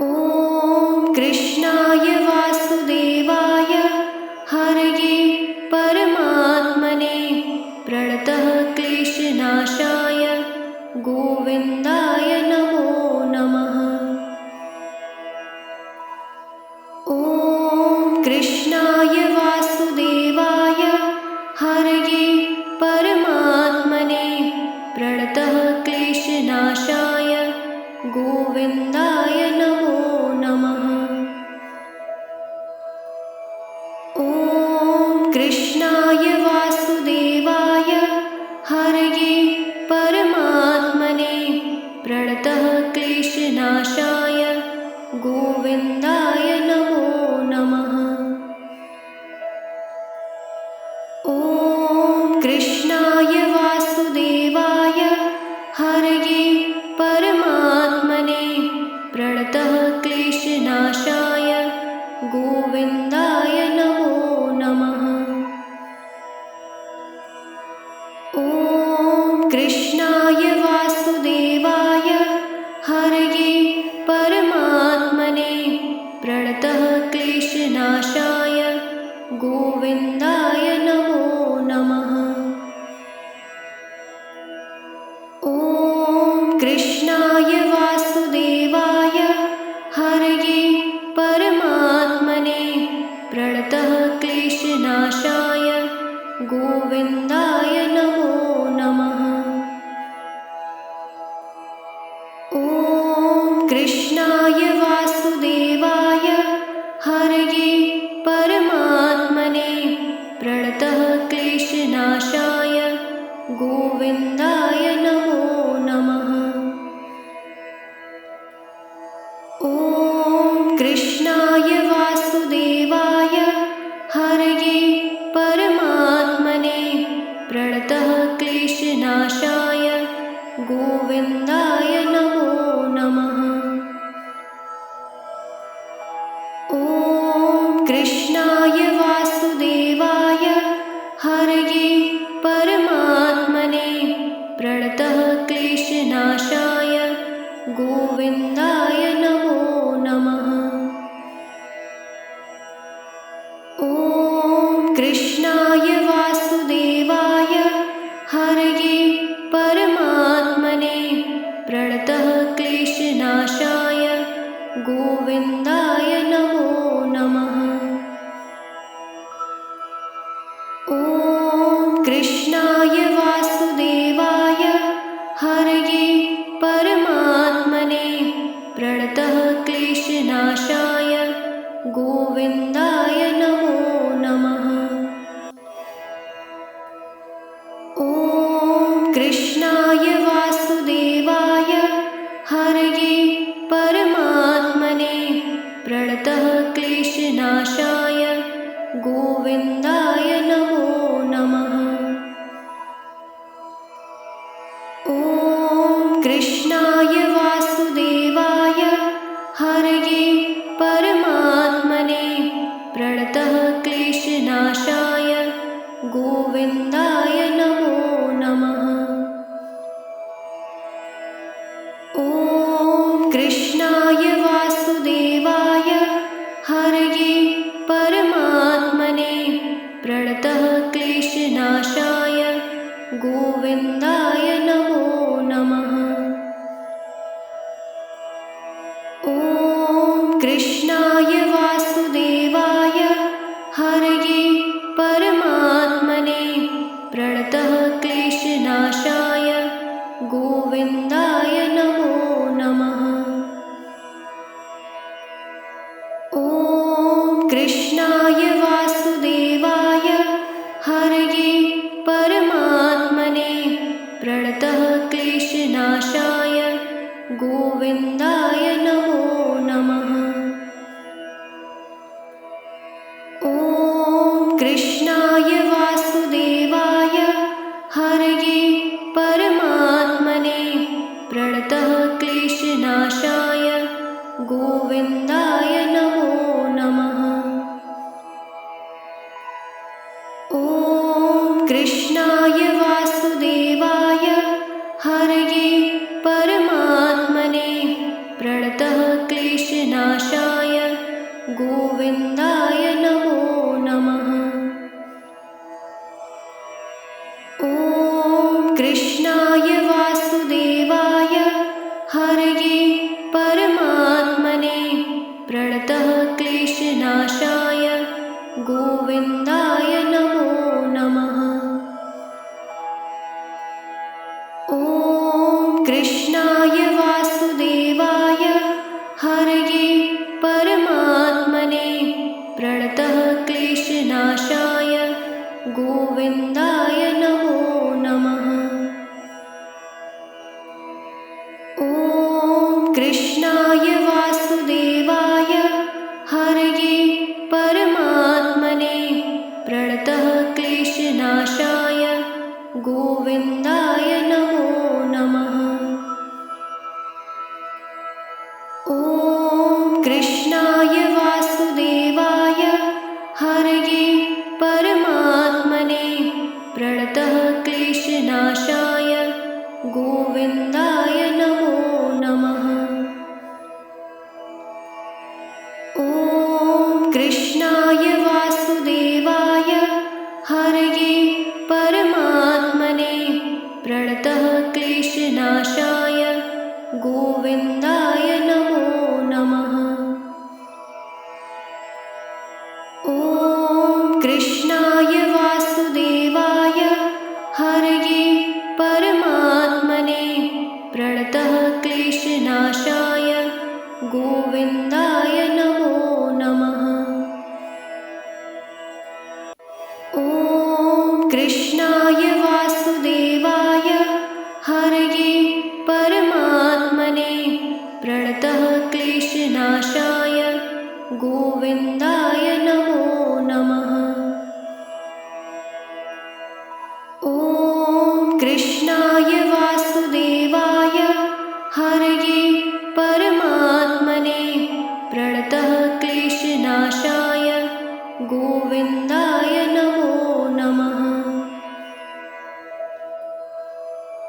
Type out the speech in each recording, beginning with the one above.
ॐ कृष्णाय वासुदेवाय हरये परमात्मने प्रणतः क्लेशनाशाय गोविन्दाय नमो नमः। ॐ कृष्णाय वासुदेवाय हरये परमात्मने प्रणतः क्लेशनाशाय गोविन्दाय नमो नमः। ॐ कृष्णाय वासुदेवाय हरये परमात्मने प्रणतः क्लेशनाशाय गोविन्दाय नमो नमः। ॐ कृष्णाय वासुदेवाय हरये परमात्मने प्रणतः क्लेशनाशाय गोविन्दाय नमो नमः। ॐ कृष्णाय वासुदेवाय हरये परमात्मने प्रणतः क्लेशनाशाय गोविन्दाय नमो नमः। ॐ कृष्णाय वासुदेवाय हरये परमात्मने प्रणतः क्लेशनाशाय गोविन्दाय नमो नमः। ॐ कृष्णाय वासुदेवाय हरये परमात्मने प्रणतः क्लेशनाशाय गोविन्दाय नमो नमः। ॐ कृष्णाय वासुदेवाय हरये परमात्मने प्रणतः क्लेशनाशाय गोविन्दाय नमो नमः। ॐ कृष्णाय वासुदेवाय हरये परमात्मने प्रणतः क्लेशनाशाय गोविन्दाय नमो नमः। ॐ कृष्णाय वासुदेवाय हरये परमात्मने प्रणतः क्लेशनाशाय गोविन्दाय नमो नमः। ॐ कृष्णाय वासुदेवाय हरये परमात्मने प्रणतः क्लेशनाशाय गोविन्दाय नमो नमः। ॐ कृष्णाय वासुदेवाय हरये परमात्मने प्रणतः क्लेशनाशाय गोविन्दाय नमो नमः। ॐ कृष्णाय वासुदेवाय हरये परमात्मने प्रणतः क्लेशनाशाय गोविन्दाय नमो नमः। ॐ कृष्णाय वासुदेवाय हरये परमात्मने प्रणतः क्लेशनाशाय गोविन्दाय नमो नमः। ॐ कृष्णाय वासुदेवाय हरये परमात्मने प्रणतः क्लेशनाशाय गोविन्दाय नमो नमः। ॐ कृष्णाय वासुदेवाय हरये परमात्मने प्रणतः क्लेशनाशाय गोविन्दाय नमो नमः। ॐ कृष्णाय वासुदेवाय हरये परमात्मने प्रणतः क्लेशनाशाय गोविन्दाय नमो नमः। ॐ कृष्णाय वासुदेवाय हरये परमात्मने प्रणतः क्लेशनाशाय क्लेशनाशाय गोविन्दाय नमो नमः। ॐ कृष्णाय वासुदेवाय हरये परमात्मने प्रणतः क्लेशनाशाय गोविन्दाय नमो नमः। ॐ कृष्णाय वासुदेवाय हरये परमात्मने प्रणतः क्लेशनाशाय गोविन्दाय नमो नमः। ॐ कृष्णाय वासुदेवाय हरये परमात्मने प्रणतः क्लेशनाशाय गोविन्दाय नमो नमः। ॐ कृष्णाय वासुदेवाय हरये परमात्मने प्रणतः क्लेशनाशाय गोविन्दाय नमो नमः। ॐ कृष्णाय वासुदेवाय हरये परमात्मने प्रणतः क्लेशनाशाय गोविन्दाय नमो नमः। ॐ कृष्णाय वासुदेवाय हरये परमात्मने प्रणतः क्लेशनाशाय गोविन्दाय नमो नमः। ॐ कृष्णाय वासुदेवाय हरये परमात्मने प्रणतः क्लेशनाशाय गोविन्दाय नमो नमः। ॐ कृष्णाय वासुदेवाय हरये परमात्मने प्रणतः क्लेशनाशाय गोविन्दाय नमो नमः।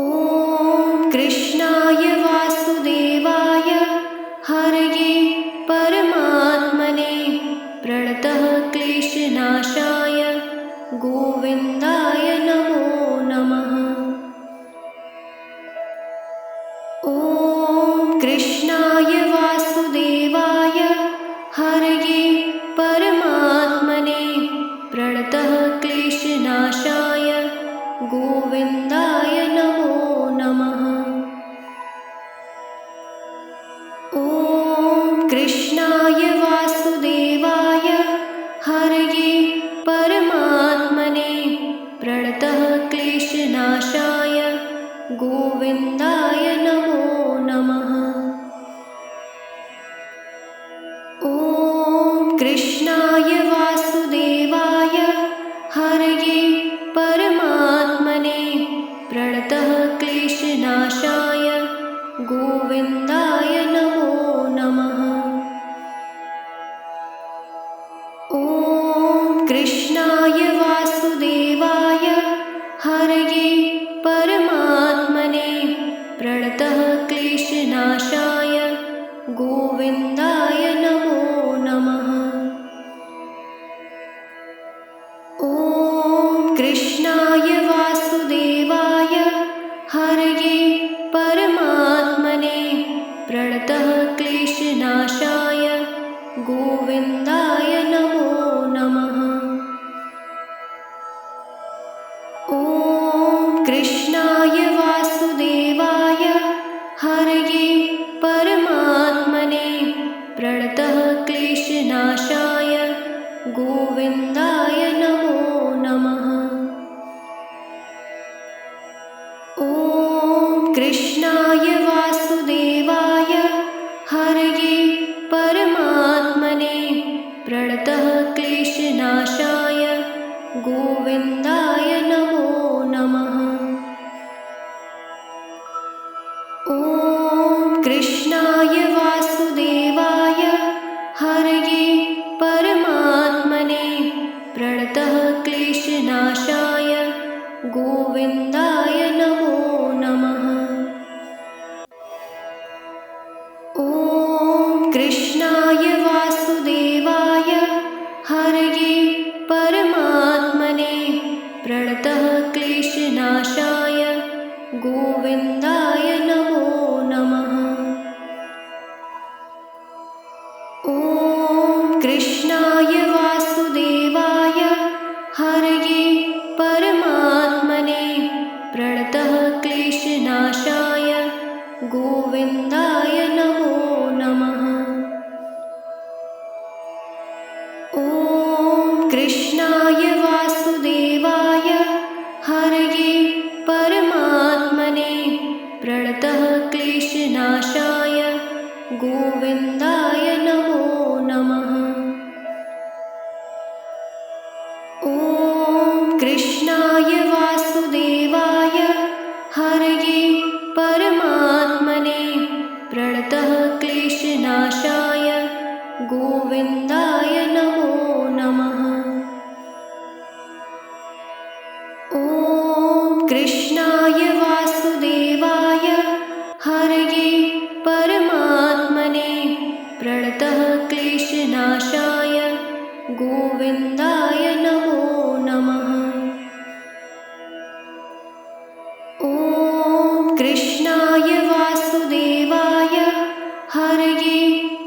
ॐ कृष्णाय वासुदेवाय हरये परमात्मने प्रणतः क्लेशनाशाय गोविन्दाय नमो नमः। ॐ कृष्णाय वासुदेवाय हरये परमात्मने प्रणतः क्लेशनाशाय गोविन्दाय नमो नमः। ॐ कृष्णाय वासुदेवाय हरये परमात्मने प्रणतः क्लेशनाशाय गोविन्दाय नमो नमः। ॐ कृष्णाय वासुदेवाय हरये परमात्मने प्रणतः क्लेशनाशाय गोविन्दाय नमो नमः। ॐ कृष्णाय वासुदेवाय हरये परमात्मने प्रणतः क्लेशनाशाय गोविन्दाय नमो नमः। ॐ कृष्णाय वासुदेवाय हरये परमात्मने प्रणतः क्लेशनाशाय गोविन्दाय नमो नमः। ॐ कृष्णाय वासुदेवाय हरये परमात्मने प्रणतः क्लेशनाशाय गोविन्दाय नमो नमः। ॐ कृष्णाय वासुदेवाय हरये परमात्मने प्रणतः क्लेशनाशाय गोविन्दाय नमो नमः। ॐ कृष्णाय वासुदेवाय हरये परमात्मने प्रणतः क्लेशनाशाय गोविन्दाय नमो नमः। ॐ कृष्णाय वासुदेवाय हरये परमात्मने प्रणतः क्लेशनाशाय गोविन्दाय नमो नमः। ॐ कृष्णाय वासुदेवाय हरये परमात्मने प्रणतः क्लेशनाशाय गोविन्दाय नमो नमः। ॐ कृष्णाय वासुदेवाय हरये परमात्मने प्रणतः क्लेशनाशाय गोविन्दाय नमो नमः। ॐ कृष्णाय वासुदेवाय हरये परमात्मने प्रणतः क्लेशनाशाय गोविन्दाय नमो नमः। ॐ कृष्णाय वासुदेवाय हरये परमात्मने प्रणतः क्लेशनाशाय गोविन्दाय नमो नमः। ॐ कृष्णाय वासुदेवाय हरये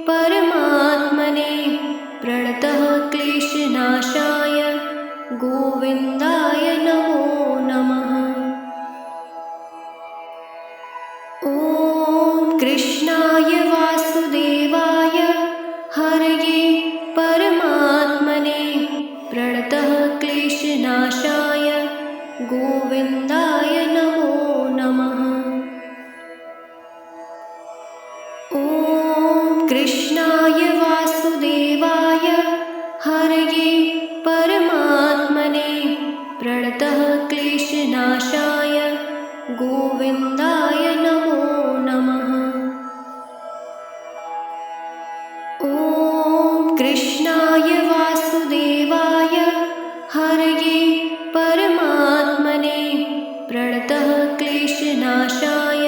परमात्मने प्रणतः क्लेशनाशाय गोविन्दाय नमो नमः। ॐ कृष्णाय वासुदेवाय हरये परमात्मने प्रणतः क्लेशनाशाय गोविन्दाय नमो नमः। ॐ कृष्णाय वासुदेवाय हरये परमात्मने प्रणतः क्लेशनाशाय गोविन्दाय नमो नमः। ॐ कृष्णाय वासुदेवाय हरये परमात्मने प्रणतः क्लेशनाशाय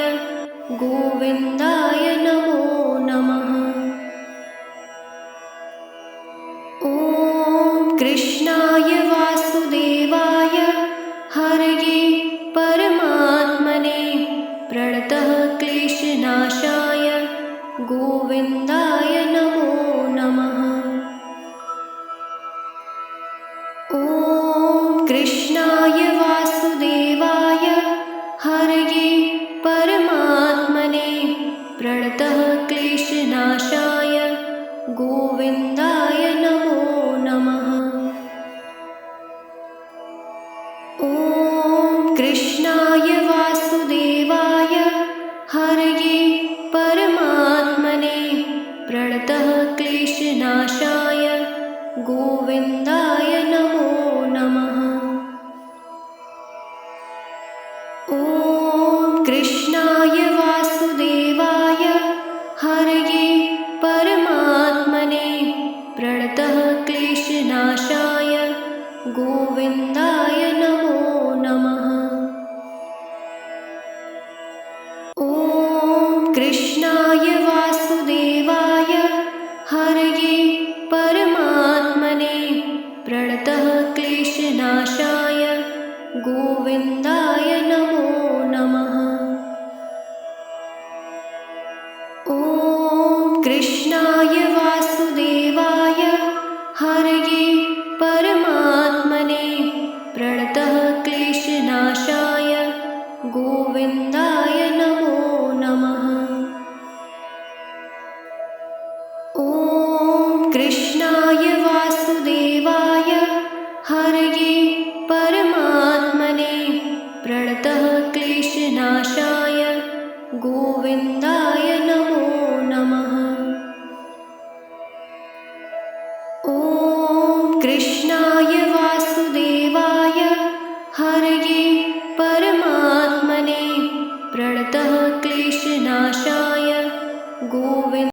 गोविन्दाय नमो नमः। ॐ कृष्णाय वासुदेवाय हरये परमात्मने प्रणतः क्लेशनाशाय गोविन्दाय नमो नमः। ॐ कृष्णाय वासुदेवाय हरये परमात्मने प्रणतः क्लेशनाशाय गोविन्दाय नमो नमः। ॐ कृष्णाय वासुदेवाय हरये परमात्मने प्रणतः क्लेशनाशाय गोविन्दाय नमो नमः। ॐ कृष्णाय वासुदेवाय हरये परमात्मने प्रणतः क्लेशनाशाय गोविन्दाय नमो नमः। ॐ कृष्णाय वासुदेवाय हरये परमात्मने प्रणतः क्लेशनाशाय गोविन्दाय नमो नमः। ॐ कृष्णाय वासुदेवाय हरये परमात्मने प्रणतः क्लेशनाशाय गोविन्दाय नमो नमः। ॐ कृष्णाय वासुदेवाय हरये परमात्मने प्रणतः क्लेशनाशाय गोविन्दाय नमो नमः। ॐ कृष्णाय वासुदेवाय